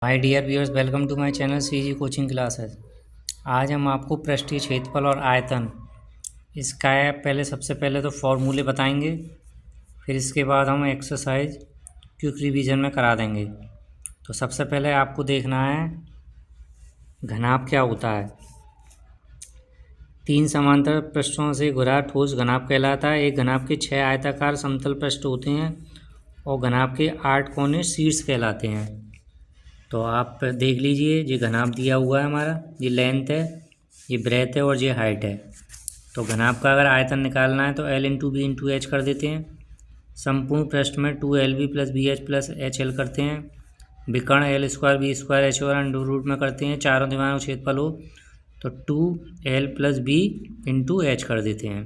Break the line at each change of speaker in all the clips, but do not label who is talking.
Hi dear viewers, welcome to my channel CG coaching classes. आज हम आपको पृष्ठीय क्षेत्रफल और आयतन इसका पहले सबसे पहले तो फॉर्मूले बताएंगे, फिर इसके बाद हम एक्सरसाइज क्विक रिवीजन में करा देंगे। तो सबसे पहले आपको देखना है घनाभ क्या होता है। तीन समांतर पृष्ठों से घिरा ठोस घनाभ कहलाता है। एक घनाभ के 6 आयताकार समतल पृष्ठ होते हैं और घनाभ के 8 कोने शीर्ष कहलाते हैं। तो आप देख लीजिए, ये घनाभ दिया हुआ है हमारा, ये लेंथ है, ये ब्रेथ है और ये हाइट है। तो घनाभ का अगर आयतन निकालना है तो L into b into h कर देते हैं। संपूर्ण पृष्ठ में 2LB plus b h plus h l करते हैं। विकर्ण L square b square h और अंडर रूट में करते हैं। चारों दीवारों का क्षेत्रफल हो तो 2L plus B into h कर देते हैं।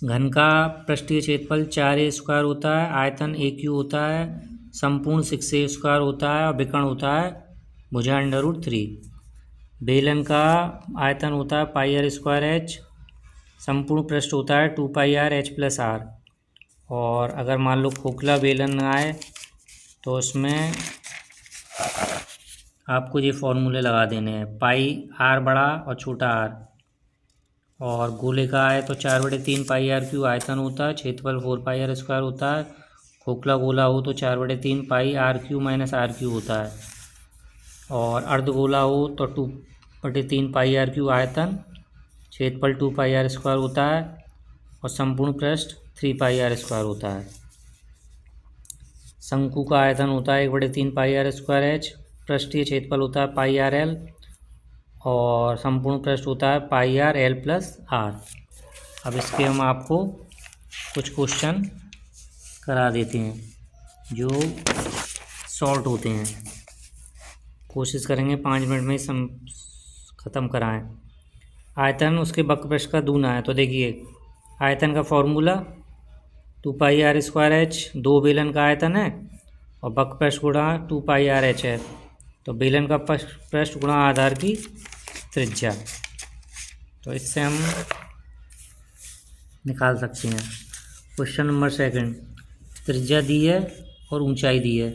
घन का पृष्ठीय क्षेत्रफल 4A स्क्वायर होता है, आयतन AQ होता है, संपूर्ण 6A स्क्वायर होता है और विकर्ण होता है भुजा अंडर रूट 3। बेलन का आयतन होता है पाई आर स्क्वायर एच, संपूर्ण पृष्ठ होता है 2 pi R H plus are. और अगर मान लो खोखला बेलन आए तो उसमें आपको ये फॉर्मूले लगा देने हैं, पाई आर बड़ा और छोटा आर। और गोले का आए तो 4/3 पाई आर क्यू आयतन होता है, क्षेत्रफल 4 पाई आर स्क्वायर होता है। खोखला गोला हो तो 4/3 pi r cube minus r cube होता है। और अर्धगोला हो तो 2/3 पाई आर क्यू आयतन, क्षेत्रफल 2 पाई आर स्क्वायर होता है और संपूर्ण पृष्ठ 3 पाई आर स्क्वायर होता है। शंकु का आयतन होता है 1/3 पाई आर स्क्वायर एच, पृष्ठीय क्षेत्रफल होता है पाई आर एल और संपूर्ण पृष्ठ होता है पाई आर एल प्लस आर। अब इसके हम आपको कुछ क्वेश्चन करा देते हैं जो शॉर्ट होते हैं। कोशिश करेंगे 5 मिनट में ख़त्म कराएं। आयतन उसके वक्र पृष्ठ का दूना है। तो देखिए, आयतन का formula 2 pi r square h, दो बेलन का आयतन है और वक्र पृष्ठ गुणा 2 पाई आर एच है। तो बेलन का पृष्ठ गुणा आधार की त्रिज्या। तो इससे हम निकाल सकते हैं। क्वेश्चन नंबर 2, त्रिज्या दी है और ऊंचाई दी है।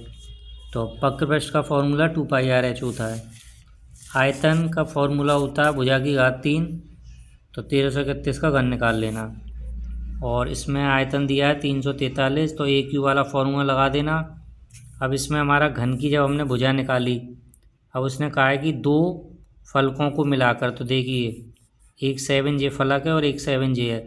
तो वक्र पृष्ठ का फॉर्मूला 2 पाई आर एच होता है। आयतन का फॉर्मूला होता है भुजा की घात 3, तो 1331 का घन निकाल लेना। और इसमें आयतन दिया है 343, तो ए क्यू वाला फॉर्मूला लगा देना। अब इसमें हमारा घन की जब हमने भुजा निकाली, अब उसने कहा है कि दो फलकों को मिलाकर, तो देखिए एक 7J फलक है और एक 7J है,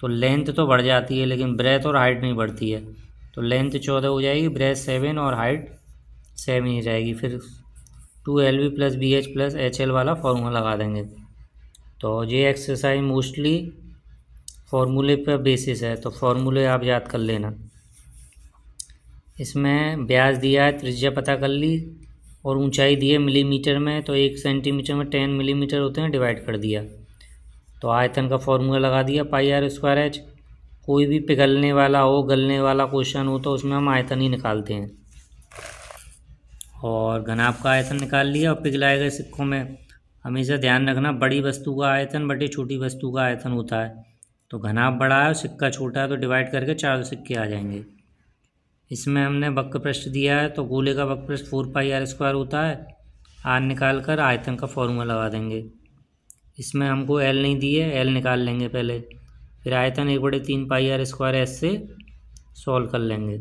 तो लेंथ तो बढ़ जाती है लेकिन ब्रेथ और हाइट नहीं बढ़ती है। तो लेंथ 14 हो जाएगी, ब्रेथ 7 और हाइट 7 ही रहेगी। फिर 2LB plus BH plus HL वाला फॉर्मूला लगा देंगे। तो ये एक्सरसाइज मोस्टली फॉर्मूले पर बेसिस है, तो फॉर्मूले आप याद कर लेना। इसमें ब्यास दिया है, त्रिज्या पता कर ली और ऊंचाई दी है मिलीमीटर में, तो 1 सेंटीमीटर में 10 मिलीमीटर होते हैं, डिवाइड कर दिया। तो आयतन का फॉर्मूला लगा दिया पाई आर स्क्वायर एच। कोई भी पिघलने वाला हो, गलने वाला क्वेश्चन हो तो उसमें हम आयतन ही निकालते हैं। और घनाभ का आयतन निकाल लिया। और पिघलाए गए सिक्कों में हमेशा ध्यान रखना, बड़ी वस्तु का आयतन बटे छोटी वस्तु का आयतन होता है। तो घनाभ बड़ा है और सिक्का छोटा है, तो डिवाइड करके 4 सिक्के आ जाएंगे। इसमें हमने वक्र पृष्ठ दिया है, तो गोले का वक्र पृष्ठ 4 पाई आर स्क्वायर होता है। आर निकाल कर आयतन का फॉर्मूला लगा देंगे। इसमें हमको एल नहीं दी है, एल निकाल लेंगे पहले। फिर आयतन 1/3 पाई आर स्क्वायर एस से सॉल्व कर लेंगे।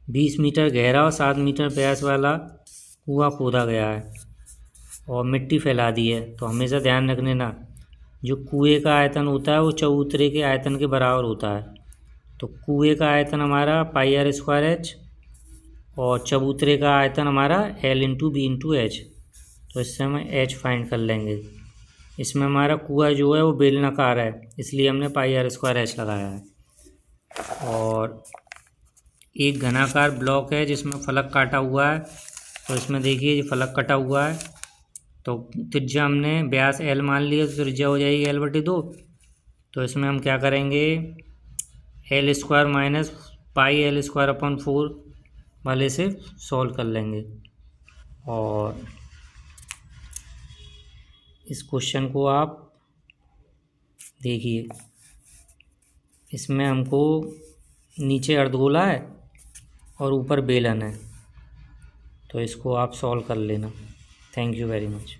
20 मीटर गहरा और 7 मीटर व्यास वाला कुआं खोदा गया है और मिट्टी फैला दी है। तो हमेशा ध्यान रखने ना, जो कुएं का आयतन होता है वो चबूतरे के आयतन के बराबर होता है। तो कुएं का आयतन हमारा पाई आर स्क्वायर एच और चबूतरे का आयतन हमारा L into b into h. तो इससे हम एच फाइंड कर लेंगे। इसमें हमारा कुआं जो है वो बेलनाकार है, इसलिए हमने पाई आर स्क्वायर एच लगाया है। और एक घनाकार ब्लॉक है जिसमें फलक काटा हुआ है, तो इसमें देखिए ये फलक कटा हुआ है। तो त्रिज्या हमने व्यास L मान लिया, तो त्रिज्या हो जाएगी L/2। तो इसमें हम क्या करेंगे, L square minus pi L square upon 4 वाले से सॉल्व कर लेंगे। और इस क्वेश्चन को आप देखिए, इसमें हमको नीचे अर्धगोला है और ऊपर बेलन है। तो इसको आप सॉल्व कर लेना। Thank you very much.